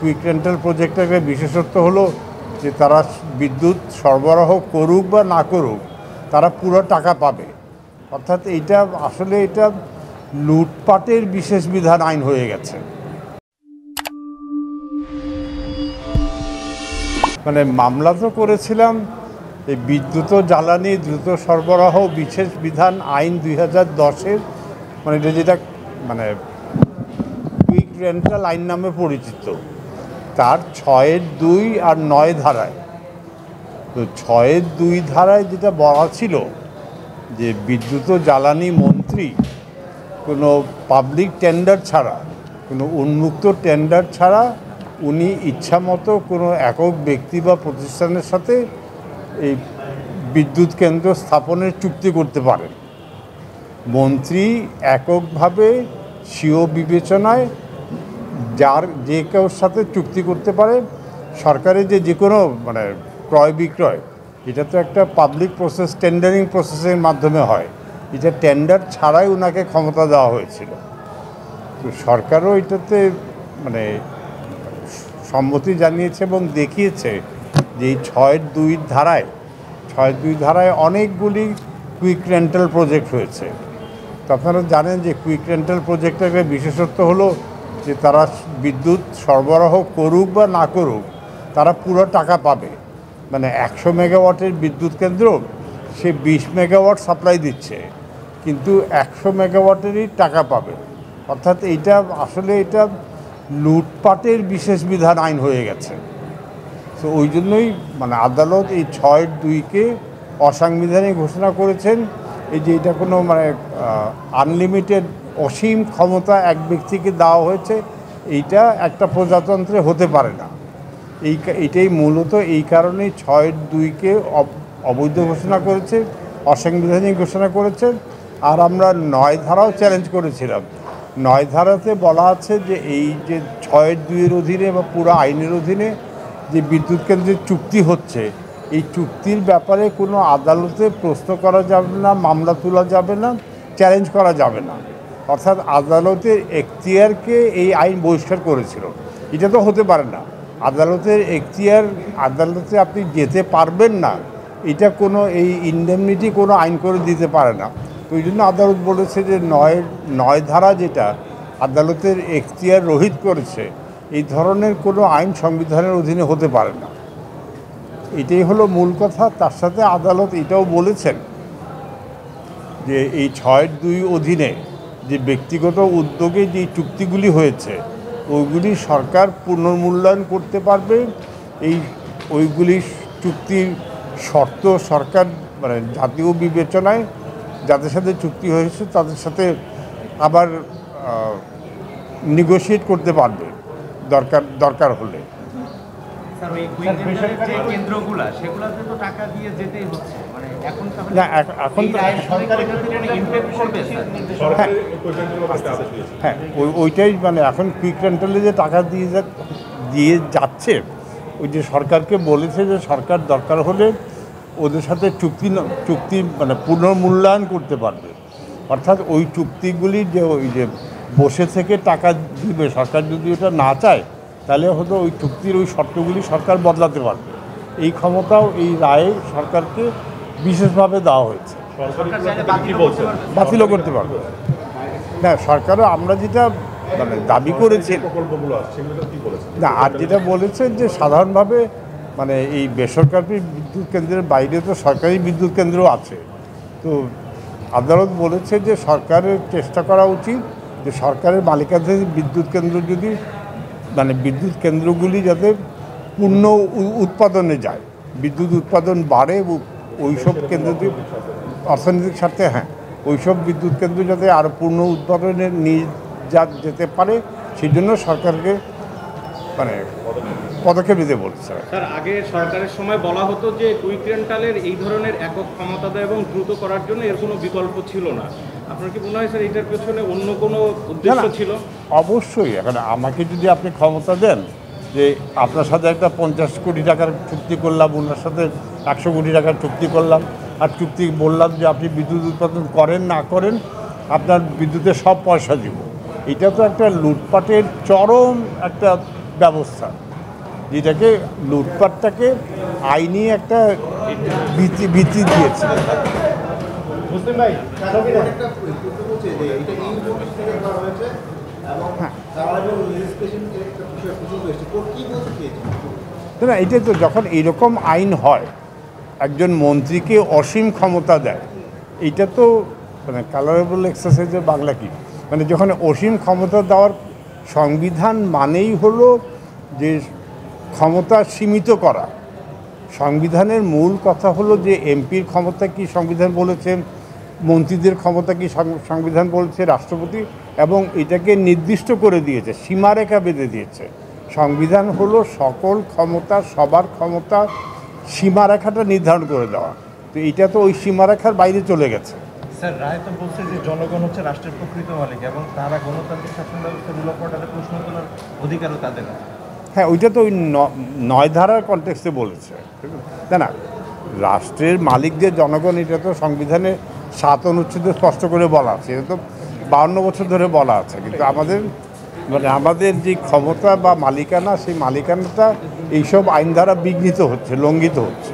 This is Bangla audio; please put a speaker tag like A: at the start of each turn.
A: কুইক রেন্টাল প্রজেক্টের একটা বিশেষত্ব হলো যে তারা বিদ্যুৎ সরবরাহ করুক বা না করুক তারা পুরো টাকা পাবে। অর্থাৎ এটা আসলে এটা লুটপাটের বিশেষ বিধান আইন হয়ে গেছে। মানে মামলা তো করেছিলাম এই বিদ্যুৎ ও জ্বালানি দ্রুত সরবরাহ বিশেষ বিধান আইন 2010-এর, মানে এটা যেটা মানে কুইক রেন্টাল আইন নামে পরিচিত, তার 6(2) আর 9 ধারায়। তো 6(2) ধারায় যেটা বলা ছিল যে বিদ্যুৎ ও জ্বালানি মন্ত্রী কোনো পাবলিক টেন্ডার ছাড়া, কোনো উন্মুক্ত টেন্ডার ছাড়া উনি ইচ্ছামতো কোনো একক ব্যক্তি বা প্রতিষ্ঠানের সাথে এই বিদ্যুৎ কেন্দ্র স্থাপনের চুক্তি করতে পারেন। মন্ত্রী এককভাবে স্বীয় বিবেচনায় যে কেউ সাথে চুক্তি করতে পারে। সরকারের যে কোনো মানে ক্রয় বিক্রয়, এটা তো একটা পাবলিক প্রসেস, টেন্ডারিং প্রসেসের মাধ্যমে হয়। এটা টেন্ডার ছাড়াই ওনাকে ক্ষমতা দেওয়া হয়েছিল। তো সরকারও এটাতে মানে সম্মতি জানিয়েছে এবং দেখিয়েছে যে এই 6(2) ধারায় অনেকগুলি কুইক রেন্টাল প্রজেক্ট হয়েছে। তো আপনারা জানেন যে কুইক রেন্টাল প্রজেক্টের একটা বিশেষত্ব হলো যে তারা বিদ্যুৎ সরবরাহ করুক বা না করুক তারা পুরো টাকা পাবে। মানে 100 মেগাওয়াটের বিদ্যুৎ কেন্দ্র সে 20 মেগাওয়াট সাপ্লাই দিচ্ছে, কিন্তু 100 মেগাওয়াটেরই টাকা পাবে। অর্থাৎ এইটা আসলে এটা লুটপাটের বিশেষ বিধান আইন হয়ে গেছে। তো ওই জন্যই মানে আদালত এই 6(2)কে অসাংবিধানিক ঘোষণা করেছেন। এই যে এটা কোনো মানে আনলিমিটেড অসীম ক্ষমতা এক ব্যক্তিকে দেওয়া হয়েছে, এইটা একটা প্রজাতন্ত্রে হতে পারে না। এইটাই মূলত এই কারণেই 6(2)কে অবৈধ ঘোষণা করেছে, অসাংবিধানিক ঘোষণা করেছে। আর আমরা 9 ধারাও চ্যালেঞ্জ করেছিলাম। 9 ধারাতে বলা আছে যে এই যে 6(2)-এর অধীনে বা পুরো আইনের অধীনে যে বিদ্যুৎ কেন্দ্রের চুক্তি হচ্ছে, এই চুক্তির ব্যাপারে কোনো আদালতে প্রশ্ন করা যাবে না, মামলা তোলা যাবে না, চ্যালেঞ্জ করা যাবে না। অর্থাৎ আদালতের এখতিয়ারকে এই আইন বহিষ্কার করেছিল। এটা তো হতে পারে না। আদালতের এখতিয়ার, আদালতে আপনি যেতে পারবেন না, এটা কোনো এই ইনডেমনিটি কোনো আইন করে দিতে পারে না। তো ওই জন্য আদালত বলেছে যে 9 ধারা যেটা আদালতের এখতিয়ার রহিত করেছে, এই ধরনের কোনো আইন সংবিধানের অধীনে হতে পারে না। এটাই হলো মূল কথা। তার সাথে আদালত এটাও বলেছেন যে এই 6(2) অধীনে যে ব্যক্তিগত উদ্যোগে যে চুক্তিগুলি হয়েছে ওইগুলি সরকার পুনর্মূল্যায়ন করতে পারবে। ওইগুলি চুক্তির শর্ত সরকার মানে জাতীয় বিবেচনায় যাদের সাথে চুক্তি হয়েছে তাদের সাথে আবার নেগোশিয়েট করতে পারবে দরকার হলে। না, এখন হ্যাঁ ওইটাই মানে এখন কুইক রেন্টালে যে টাকা দিয়ে যাচ্ছে, ওই যে সরকারকে বলেছে যে সরকার দরকার হলে ওদের সাথে চুক্তি মানে পুনর্মূল্যায়ন করতে পারবে। অর্থাৎ ওই চুক্তিগুলি যে ওই যে বসে থেকে টাকা দিবে, সরকার যদি ওটা না চায় তাহলে হয়তো ওই চুক্তির ওই শর্তগুলি সরকার বদলাতে পারবে। এই ক্ষমতাও এই রায়ে সরকারকে বিশেষভাবে দেওয়া হয়েছে। বাতিলও করতে পারবে না সরকারও। আমরা যেটা মানে দাবি করেছি না, আর যেটা বলেছেন যে সাধারণভাবে মানে এই বেসরকারি বিদ্যুৎ কেন্দ্রের বাইরে তো সরকারি বিদ্যুৎ কেন্দ্রও আছে। তো আদালত বলেছে যে সরকারের চেষ্টা করা উচিত যে সরকারের মালিকানাধীন বিদ্যুৎ কেন্দ্র যদি মানে বিদ্যুৎ কেন্দ্রগুলি যাতে পূর্ণ উৎপাদনে যায়, বিদ্যুৎ উৎপাদন বাড়ে, ওইসব কেন্দ্র অর্থনৈতিক স্বার্থে হ্যাঁ ওইসব বিদ্যুৎ কেন্দ্র যাতে আরও পূর্ণ উৎপাদনে নিয়ে যেতে পারে, সেই জন্য সরকারকে মানে পদক্ষেপ নিতে বলছে।
B: স্যার, আগে সরকারের সময় বলা হতো যে কুইক রেন্টালের এই ধরনের একক ক্ষমতা দেয় এবং দ্রুত করার জন্য এর কোনো বিকল্প ছিল না। আপনার কি মনে হয় স্যার এটার পেছনে অন্য কোনো উদ্দেশ্য ছিল?
A: অবশ্যই। এখন আমাকে যদি আপনি ক্ষমতা দেন যে আপনার সাথে একটা 50 কোটি টাকার চুক্তি করলাম, ওনার সাথে 100 কোটি টাকার চুক্তি করলাম, আর চুক্তি বললাম যে আপনি বিদ্যুৎ উৎপাদন করেন না করেন আপনার বিদ্যুতের সব পয়সা দিব, এটা তো একটা লুটপাটের চরম একটা ব্যবস্থা, যেটাকে লুটপাটটাকে আইনি একটা ভিত্তি দিয়েছে।
C: মুসলিম ভাই
A: না, এটা তো যখন এরকম আইন হয়, একজন মন্ত্রীকে অসীম ক্ষমতা দেয়, এটা তো মানে কালারেবল এক্সারসাইজের বাংলা কি, মানে যখন অসীম ক্ষমতা দেওয়ার, সংবিধান মানেই হলো যে ক্ষমতা সীমিত করা। সংবিধানের মূল কথা হলো যে এমপির ক্ষমতা কি সংবিধান বলেছে, মন্ত্রীদের ক্ষমতা কি সংবিধান বলেছে, রাষ্ট্রপতি, এবং এটাকে নির্দিষ্ট করে দিয়েছে, সীমারেখা বেঁধে দিয়েছে। সংবিধান হলো সকল ক্ষমতা, সবার ক্ষমতা, সীমারেখাটা নির্ধারণ করে দেওয়া। তো এটা তো ওই সীমারেখার বাইরে চলে গেছে।
C: স্যার, রায় তো বলছে যে জনগণ হচ্ছে রাষ্ট্রের প্রকৃত মালিক এবং তারা গণতান্ত্রিক শাসন ব্যবস্থা রুল করার প্রশ্ন তোলার অধিকারও তাদের আছে।
A: হ্যাঁ, ওইটা তো ওই ৯ ধারার কনটেক্সটে বলেছে, তাই না? রাষ্ট্রের মালিক যে জনগণ, এটা তো সংবিধানে ৭ অনুচ্ছেদে স্পষ্ট করে বলা আছে, এটা তো ৫২ বছর ধরে বলা আছে। কিন্তু আমাদের যে ক্ষমতা বা মালিকানা, সেই মালিকানাটা এইসব আইন দ্বারা বিঘ্নিত হচ্ছে, লঙ্ঘিত হচ্ছে।